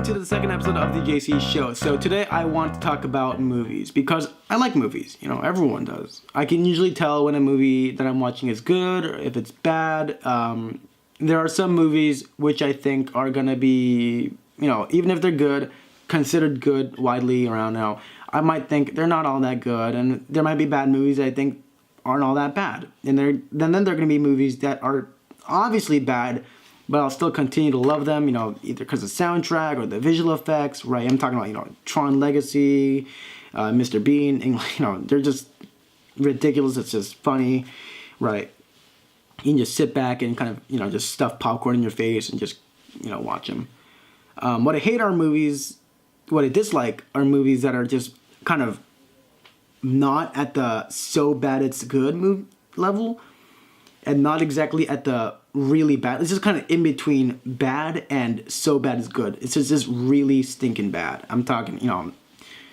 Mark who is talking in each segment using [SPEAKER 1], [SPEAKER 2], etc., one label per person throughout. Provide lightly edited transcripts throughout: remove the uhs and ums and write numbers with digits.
[SPEAKER 1] to the second episode of the JC Show. So today I want to talk about movies because I like movies. You know, everyone does. I can usually tell when a movie that I'm watching is good or if it's bad. There are some movies which I think are gonna be, you know, even if they're good, considered good widely around now. I might think they're not all that good, and there might be bad movies that I think aren't all that bad. And then there are gonna be movies that are obviously bad, but I'll still continue to love them, you know, either because of the soundtrack or the visual effects, right? I'm talking about, you know, Tron Legacy, Mr. Bean, you know, they're just ridiculous. It's just funny, right? You can just sit back and kind of, you know, just stuff popcorn in your face and just, you know, watch them. What I hate are movies, what I dislike are movies that are just kind of not at the so bad it's good level, and not exactly at the really bad. It's just kind of in between bad and so bad it's good. It's just really stinking bad. I'm talking, you know,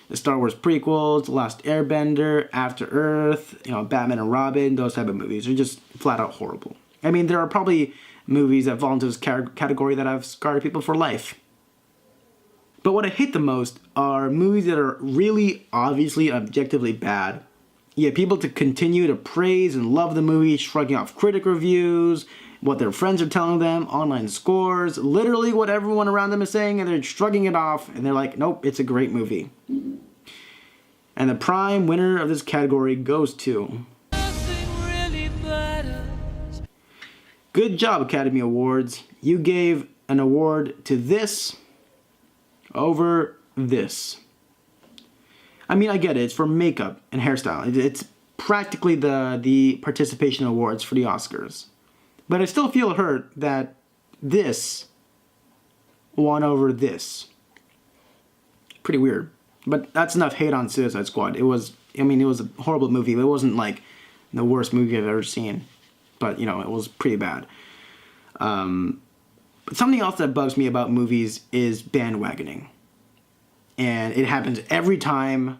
[SPEAKER 1] the Star Wars prequels, The Last Airbender, After Earth, you know, Batman and Robin, those type of movies are just flat out horrible. I mean, there are probably movies that fall into this category that have scarred people for life. But what I hate the most are movies that are really obviously objectively bad. You get people to continue to praise and love the movie, shrugging off critic reviews, what their friends are telling them, online scores, literally what everyone around them is saying, and they're shrugging it off, and they're like, nope, it's a great movie. And the prime winner of this category goes to... Really good job, Academy Awards. You gave an award to this over this. I mean, I get it. It's for makeup and hairstyle. It's practically the participation awards for the Oscars. But I still feel hurt that this won over this. Pretty weird. But that's enough hate on Suicide Squad. It was a horrible movie. It wasn't like the worst movie I've ever seen. But, you know, it was pretty bad. But something else that bugs me about movies is bandwagoning. And it happens every time.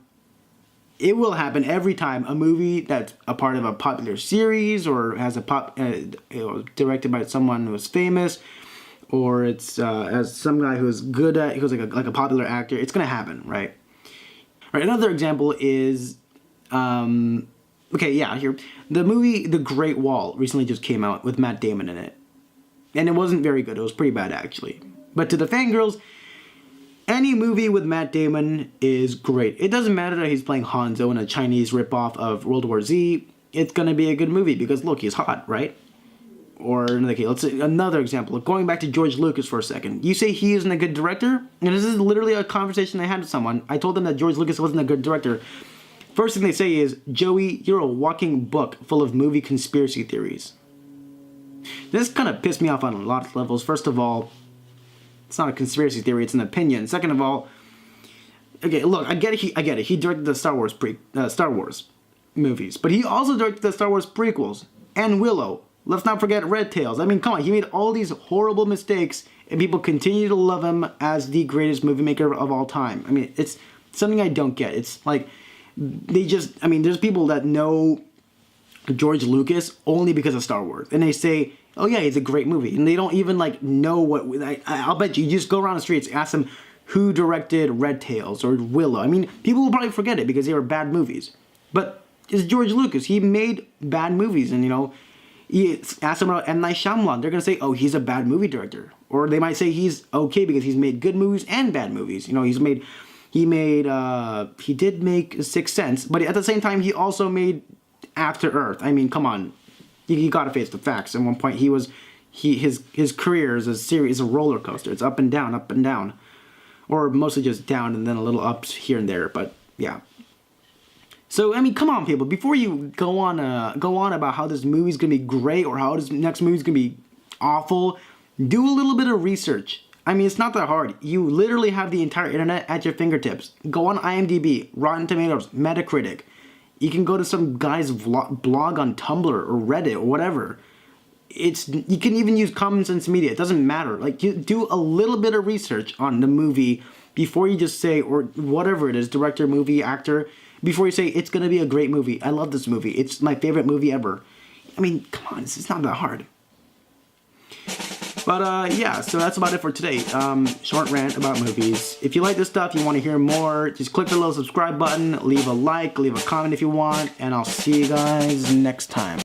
[SPEAKER 1] It will happen every time a movie that's a part of a popular series or has directed by someone who's famous, or it's as some guy who's good at, who's like a popular actor. It's gonna happen, right? Right. Another example is, here the movie The Great Wall recently just came out with Matt Damon in it, and it wasn't very good. It was pretty bad actually. But to the fangirls, any movie with Matt Damon is great. It doesn't matter that he's playing Hanzo in a Chinese ripoff of World War Z. It's going to be a good movie because, look, he's hot, right? Or, okay, let's say another example. Going back to George Lucas for a second. You say he isn't a good director? And this is literally a conversation I had with someone. I told them that George Lucas wasn't a good director. First thing they say is, Joey, you're a walking book full of movie conspiracy theories. This kind of pissed me off on a lot of levels. First of all, it's not a conspiracy theory, it's an opinion. Second of all, okay, look, I get it. He directed the Star Wars movies, but he also directed the Star Wars prequels and Willow. Let's not forget Red Tails. I mean, come on, he made all these horrible mistakes, and people continue to love him as the greatest movie maker of all time. I mean, it's something I don't get. It's like there's people that know George Lucas only because of Star Wars, and they say, oh yeah, it's a great movie, and they don't even like know what. I'll bet you just go around the streets, ask them who directed Red Tails or Willow. I mean, people will probably forget it because they were bad movies. But it's George Lucas. He made bad movies, and you know, you ask them about M. Night Shyamalan, they're gonna say, oh, he's a bad movie director, or they might say he's okay because he's made good movies and bad movies. You know, he did make Sixth Sense, but at the same time, he also made After Earth. I mean, come on. You gotta face the facts. At one point, his career is a roller coaster. It's up and down, or mostly just down and then a little ups here and there. But yeah. So I mean, come on, people. Before you go on about how this movie's gonna be great or how this next movie's gonna be awful, do a little bit of research. I mean, it's not that hard. You literally have the entire internet at your fingertips. Go on IMDb, Rotten Tomatoes, Metacritic. You can go to some guy's blog on Tumblr or Reddit or whatever. You can even use Common Sense Media. It doesn't matter. Like, you do a little bit of research on the movie before you just say, or whatever it is, director, movie, actor, before you say, it's going to be a great movie. I love this movie. It's my favorite movie ever. I mean, come on, it's not that hard. But yeah, so that's about it for today. Short rant about movies. If you like this stuff, you want to hear more, just click the little subscribe button, leave a like, leave a comment if you want, and I'll see you guys next time.